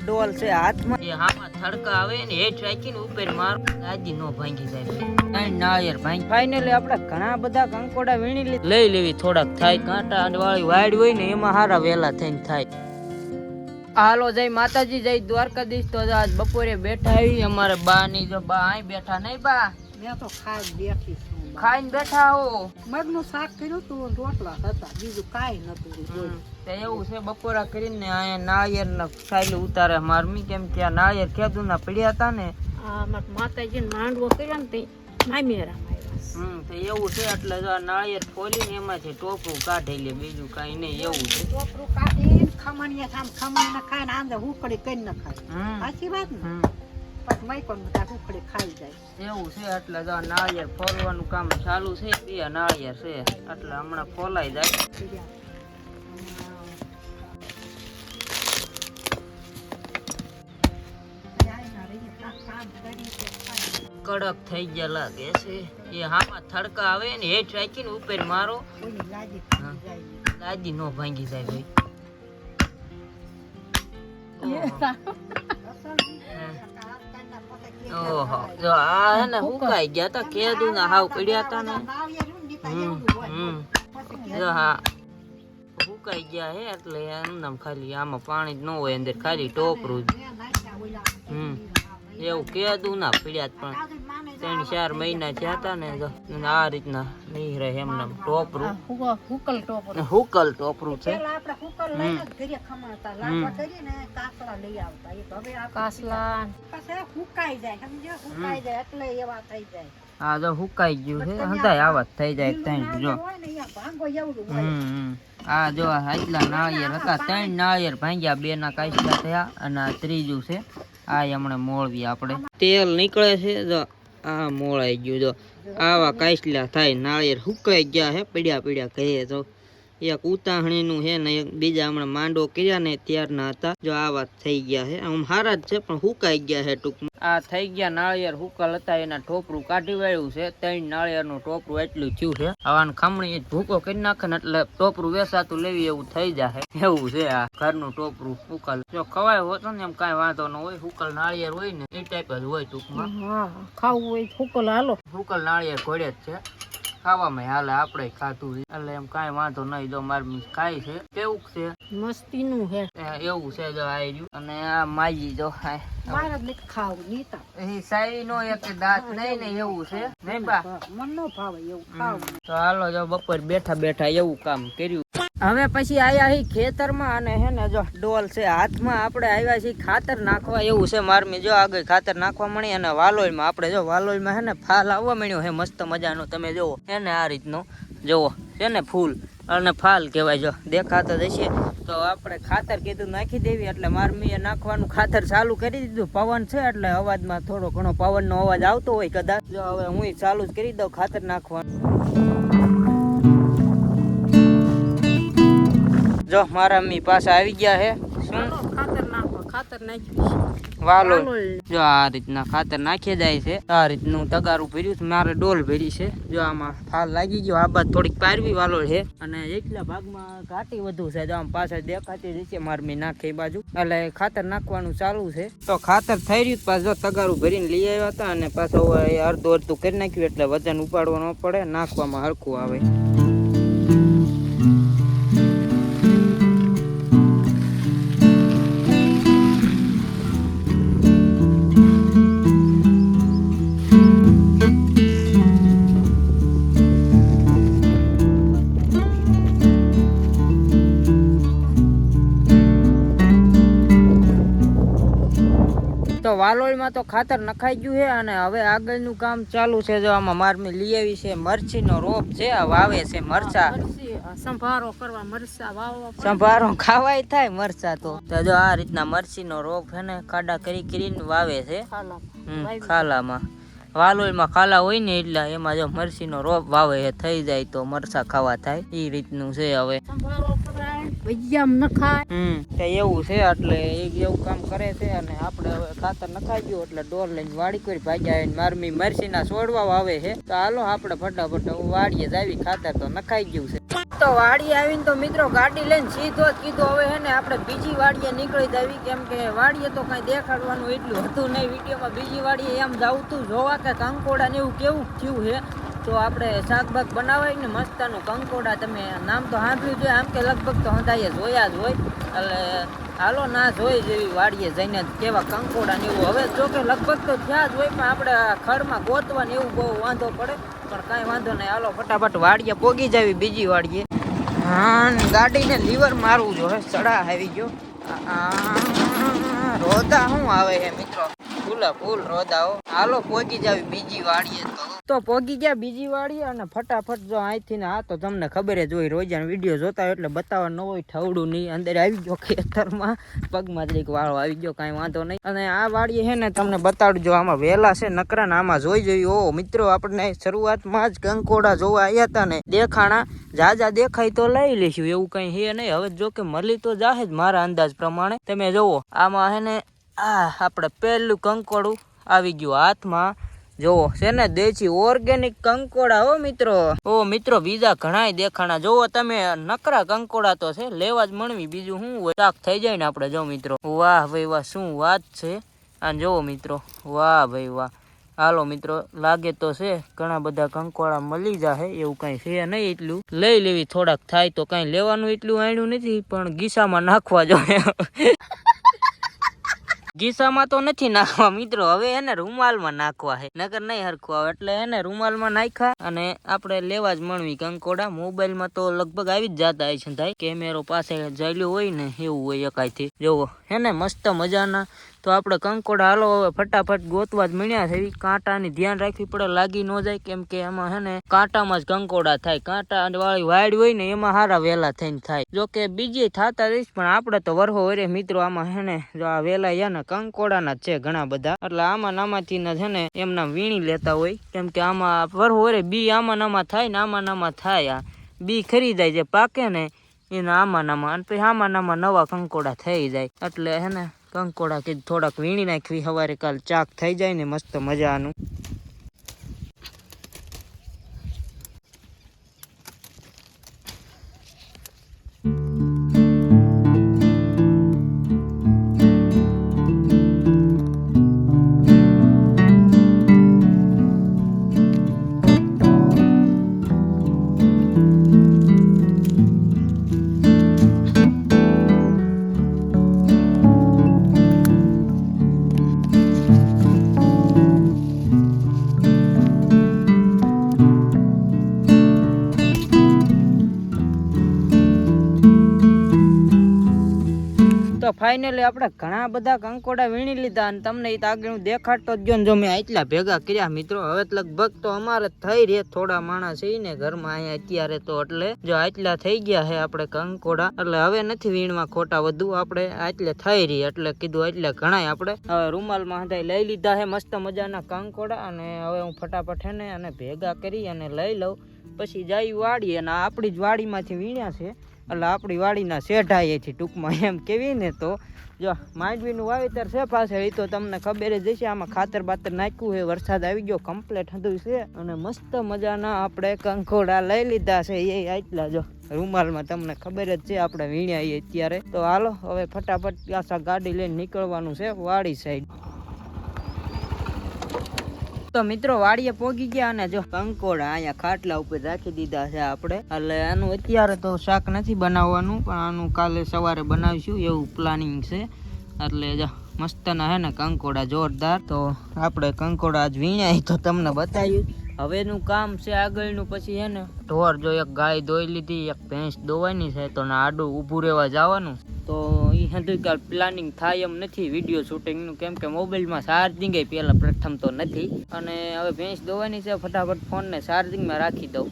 ડોલ છે હાથમાં એ હામાં થડકા આવે ને હેઠ રાખીને ઉપર માર દાદી નો ભાંગી જાય કઈ નાળિયેર ભાંગી ફાઇનલી આપણે ઘણા બધા કંકોડા વીણી લઈ લેવી થોડાક થાય કાંટા વાળી વાડ હોય ને એમાં હારા વેલા થઈને થાય હાલો જય માતાજી જય દ્વારકાધીશ તો આજ બપોરે બેઠા આવી અમારે બા ની જો બા અહીં બેઠા નહીં બા મેં તો ખાઈ બેઠી છું ખાઈને બેઠા હો મગનું શાક કર્યું તું રોટલા હતા બીજું કાંઈ નતું તે એવું છે બપોરા કરીને અહીંયા નાળિયેર ના સાયલું ઉતારે મારમી કેમ કે આ નાળિયેર ખેદું ના પડ્યા હતા ને માતાજી ને માંડવો કર્યો ને તે મામેરા તો એવું છે એટલે જો આ નાળિયેર ફોલીને એમાંથી ટોપરું કાઢી લે બીજું કઈ નહીં એવું છે ટોપરું કાઢીને ખમણીયા ખામ ખમણીને ખાઈને આંધે હુકડી કરી ન ખાય સાચી વાત ને પછી મૈકો બધા હુકડી ખાઈ જાય એવું છે એટલે જો નાળિયેર ફોલવાનું કામ ચાલુ છે બે નાળિયેર છે એટલે હમણાં ફોલાઈ જાય કડક થઈ ગયા લાગે છે એ હામાં થડકા આવે ને હેઠ રાખીને ઉપર મારો દાદી નો ભાંગી જાય ભાઈ ઓહો જો આ હે ને હુકાઈ ગયા તા કેદુ ના હાવ પડ્યા તા ને જો હા હુકાઈ ગયા હે એટલે એમ ખાલી આમાં પાણી જ ન હોય અંદર ખાલી ટોપરું એવું કેદું ના પડ્યા પણ 3-4 મહિના થયા હતા ને આ રીતના નહીં રહે એમને ટોપરું હુકલ ટોપરું છે હા જો હુકાઈ ગયું છે હંધાય આવા થઈ જાય ત્રણ જો હા જો આટલા નાળિયેર હતા 3 નાળિયેર ભાંગ્યા 2 ના કાચલા થયા અને આ ત્રીજું છે આ હમણાં મોળવી આપણે તેલ નીકળે છે જો આ મોળાઈ ગયું જો આવા કાચલા થાય નાળિયેર હુકાઈ ગયા હે પડ્યા કહે તો એક ઉતાહણી નું હે ને એક બીજા હમણાં માંડો કર્યા ને ત્યારના હતા જો આવા થઈ ગયા હે આમ હારા જ છે પણ હુકાઈ ગયા હે ટૂંકમાં આ થઈ ગયા નાળિયેર હુકલ હતા એના ટોપરું કાઢી વાળ્યું છે 3 નાળિયેર નું ટોપરું એટલું થયું છે આવાનું ખમણી ભૂકો કરી નાખે ને એટલે ટોપરું વેસાતું લેવી એવું થઈ જાય એવું છે આ ઘરનું ટોપરું હુકલ જો ખવાય હોતો ને એમ કઈ વાંધો ન હોય હુકલ નાળિયેર હોય ને એ ટાઈપ જ હોય ટૂંકમાં ખાવું હોય હુકલ હાલો હુકલ નાળિયેર ઘોડે જ છે ખાવામાં હાલે આપણે ખાધું એટલે એમ કઈ વાંધો નહીં જો મારી ખાય છે કેવું છે મસ્તી નું હે એવું છે જો આ રહ્યું અને આ માજી જો મારે નથી ખાવું નીતા એ સાઈ નો એક દાંત નહીં ને એવું છે નહીં બા મન નો ભાવે એવું ખાવું તો હાલો જો બપોર બેઠા એવું કામ કર્યું હવે પછી આયા હી ખેતરમાં અને હે ને જો ડોલ છે હાથમાં આપણે આવ્યા છીએ ખાતર નાખવા એવું છે મારમી જો આગળ ખાતર નાખવા મળી અને વાલોળમાં આપણે જો વાલોળમાં હે ને ફાલ આવવા મળ્યો હે મસ્ત મજાનો તમે જોવો હે ને આ રીતનો જોવો છે ને ફૂલ અને ફાલ કહેવાય જો દેખાતો જશે તો આપણે ખાતર કીધું નાખી દેવી એટલે મારમીએ નાખવાનું ખાતર ચાલુ કરી દીધું પવન છે એટલે અવાજમાં થોડો ઘણો પવનનો અવાજ આવતો હોય કદાચ જો હવે હું ચાલુ જ કરી દઉં ખાતર નાખવાનું જો મારા મમ્મી પાસે આવી ગયા હે શું ખાતર નાખ્યું વાલો જો આ રીતના ખાતર નાખી જાય છે આ રીતનું તગારું ભર્યું મારે ડોલ ભરી છે જો આમાં ફાલ લાગી ગયો આ બાદ થોડીક પારવી વાલો છે અને એકલા ભાગમાં ઘાટી વધુ છે જો આમ પાછળ દેખાતી જશે મારી મેં નાખે બાજુ એટલે ખાતર નાખવાનું ચાલુ છે તો ખાતર થઈ રહ્યું પાછો તગારું ભરીને લઈ આવ્યા હતા અને પાછો અડધું કરી નાખ્યું એટલે વજન ઉપાડવો ન પડે નાખવામાં હરખું આવે તો વાલોળમાં તો ખાતર નખાઈ ગયું છે અને હવે આગળનું કામ ચાલુ છે જો આમાં મારમી લઈ આવી છે મરચીનો રોપ છે વાવે છે મરચા સંભારો કરવા મરચા વાવવા સંભારો ખાવાય થાય મરચા તો જો આ રીતના મરચીનો રોપ છે ને ખાડા કરીને વાવે છે ખાલામાં વાલોળમાં ખાલા હોય ને એટલે એમાં જો મરચીનો રોપ વાવે છે થઈ જાય તો મરચા ખાવા થાય એ રીતનું છે હવે એવું છે એટલે એવું કામ કરે છે અને આપણે હવે ખાતર નખાઈ ગયું એટલે ડોર લઈને વાડી કરી ભાગ્યા મારમી મરચી ના છોડવા આવે છે તો હાલો આપણે ફટાફટ વાડીએ જાવી ખાતર તો નખાઈ ગયું છે તો વાડી આવીને તો મિત્રો ગાડી લઈને સીધો જ કીધું હવે હે ને આપણે બીજી વાડીએ નીકળી જાવી, કેમ કે વાડીએ તો કઈ દેખાડવાનું એટલું હતું નહીં વિડીયોમાં. બીજી વાડીએ એમ જાવતું જોવા કે કંકોડા ને એવું કેવું થયું છે. તો આપણે શાકભાગ બનાવાય ને મસ્તાનું કંકોડા, તમે નામ તો સાંભળ્યું છે આમ કે લગભગ તો હંધાઈએ જોયા જ હોય. એટલે હાલો ના જોઈ જેવી વાડીએ જઈને કેવા કંકોડા ને એવું. હવે જો કે લગભગ તો થયા જ હોય, પણ આપણે ખડમાં ગોતવા ને એવું બહુ વાંધો પડે. પણ કાંઈ વાંધો નહીં, હાલો ફટાફટ વાડીએ પોગી જાવી બીજી વાડીએ. હા, ગાડીને લીવર મારવું જોઈએ. સડા આવી ગયો. રોદા શું આવે છે મિત્રો, ફૂલ રોદાઓ. હાલો પોગી જાવી બીજી વાડીએ. તો પોગી ગયા બીજી વાડીએ અને ફટાફટ જો અહીંથી ને આ તો તમને ખબર જ હોય, રોજાનો વિડીયો જોતા હોય એટલે બતાવવા ન હોય ઠવડું નહીં. અંદર આવી ગયો ખેતરમાં, પગમાં જરીક વાળો આવી ગયો, કાંઈ વાંધો નહીં. અને આ વાડીએ છે ને તમને બતાવજો, આમાં વેલા છે નકરા ને આમાં જોઈ જોયું. ઓ મિત્રો, આપણે શરૂઆતમાં જ કંકોડા જોવા આવ્યા હતા ને, દેખાણા જાજા દેખાય તો લઈ લઈશું એવું કઈ છે નહીં. હવે જો કે મળી તો જાહે જ મારા અંદાજ પ્રમાણે. તમે જોવો આમાં છે ને આ આપણે પહેલું કંકોડું આવી ગયું હાથમાં. જોવો છે ને દેશી ઓર્ગેનિક કંકોડા. ઓ મિત્રો બીજા ઘણા દેખાણા. જોવો તમે નકરા કંકોડા તો છે, લેવા જ મણવી, બીજું શું હોય, શાક થઈ જાય ને આપણે. જો મિત્રો, વાહ ભાઈ વાહ, શું વાત છે. અને જોવો મિત્રો, વાહ ભાઈ વાહ. હાલો મિત્રો, લાગે તો છે ઘણા બધા કંકોડા મળી જાય એવું કઈ છે નહીં. એટલું લઈ લેવી, થોડાક થાય તો કઈ લેવાનું એટલું આણ્યું નથી, પણ ગીસામાં નાખવા જોઈએ. ગીસામાં તો નથી નાખવા મિત્રો, હવે એને રૂમાલમાં નાખવા છે, નકર નહીં હરખું આવે. એટલે એને રૂમાલમાં નાખ્યા અને આપણે લેવા જ મણવી કંકોડા. મોબાઈલમાં તો લગભગ આવી જ જતા હોય છે થાય, કેમેરો પાસે જાયેલું હોય ને એવું હોય એકાઈથી. જોવો હે ને મસ્ત મજાના. તો આપણે કંકોડા હાલો હવે ફટાફટ ગોતવા જ મળ્યા છે. કાંટાની ધ્યાન રાખવી પડે, લાગી ન જાય, કેમ કે એમાં હે ને કાંટામાં જ કંકોડા થાય. કાંટા વાળી વાડ હોય ને એમાં હારા વેલા થઈને થાય. જો કે બીજી થતા રહીશ, પણ આપણે તો વરહો વરે મિત્રો આમાં હે ને જો આ વેલા યા ને કંકોડાના જ છે ઘણા બધા. એટલે આમાંથી ને છે ને એમના વીણી લેતા હોય, કેમ કે આમાં વરહો વરે બી આમાં થાય ને આમાં થાય. આ બી ખરીદાય જે પાકે ને એના આમાં અને પછી આમાં નવા કંકોડા થઈ જાય. એટલે હે ને કંકોડા કે થોડાક વીણી નાખવી, સવારે કાલ ચાક થઈ જાય ને મસ્ત મજાનું. તો ફાઇનલી આપણે ઘણા બધા કંકોડા વીણી લીધા અને તમને એ આગળ દેખાડતો જ ગયો. જો મેં આટલા ભેગા કર્યા મિત્રો, હવે લગભગ તો અમારે થઈ રહે થોડા માણસ છે ને ઘરમાં અહીંયા અત્યારે તો. એટલે જો આટલા થઈ ગયા છે આપણે કંકોડા, એટલે હવે નથી વીણવા ખોટા વધુ, આપણે આટલે થઈ રહી. એટલે કીધું એટલે ઘણા આપણે હવે રૂમાલમાં હંધાઈ લઈ લીધા છે મસ્ત મજાના કંકોડા. અને હવે હું ફટાફટ હે ને અને ભેગા કરી અને લઈ લઉં, પછી જઈ વાડી. અને આપણી જ વાડીમાંથી વીણ્યા છે, એટલે આપણી વાડીના શેઢાએથી ટૂંકમાં એમ કેવી ને. તો જો માંડવીનું વાવેતર છે પાછળ, એ તો તમને ખબર જ હશે. આમાં ખાતર બાતર નાખ્યું છે, વરસાદ આવી ગયો કમ્પ્લેટ હતું છે. અને મસ્ત મજાના આપણે કંકોડા લઈ લીધા છે એ આટલા જો રૂમાલમાં, તમને ખબર જ છે આપણે વીણ્યા અત્યારે. તો હાલો હવે ફટાફટ આશા ગાડી લઈને નીકળવાનું છે વાડી સાઈડ. તો મિત્રો વાડીએ પોગી ગયા અને જો કંકોડા અહીંયા ખાટલા ઉપર રાખી દીધા છે આપણે. એટલે આનું અત્યારે તો શાક નથી બનાવવાનું, પણ આનું કાલે સવારે બનાવીશું એવું પ્લાનિંગ છે. એટલે જો મસ્તના હે ને કંકોડા જોરદાર. તો આપણે કંકોડા આજ વીણ્યા તો તમને બતાવ્યું. હવેનું કામ છે આગળનું, પછી હે ને ઢોર જો એક ગાય દોઈ લીધી, એક ભેંસ દોવાની છે, તો આડું ઊભું રહેવા જવાનું. તો એ હજુ કાલ પ્લાનિંગ થાય એમ નથી વિડીયો શૂટિંગનું, કેમ કે મોબાઈલમાં ચાર્જિંગ પહેલાં પ્રથમ તો નથી. અને હવે ભેંસ દોવાની છે, ફટાફટ ફોનને ચાર્જિંગમાં રાખી દઉં.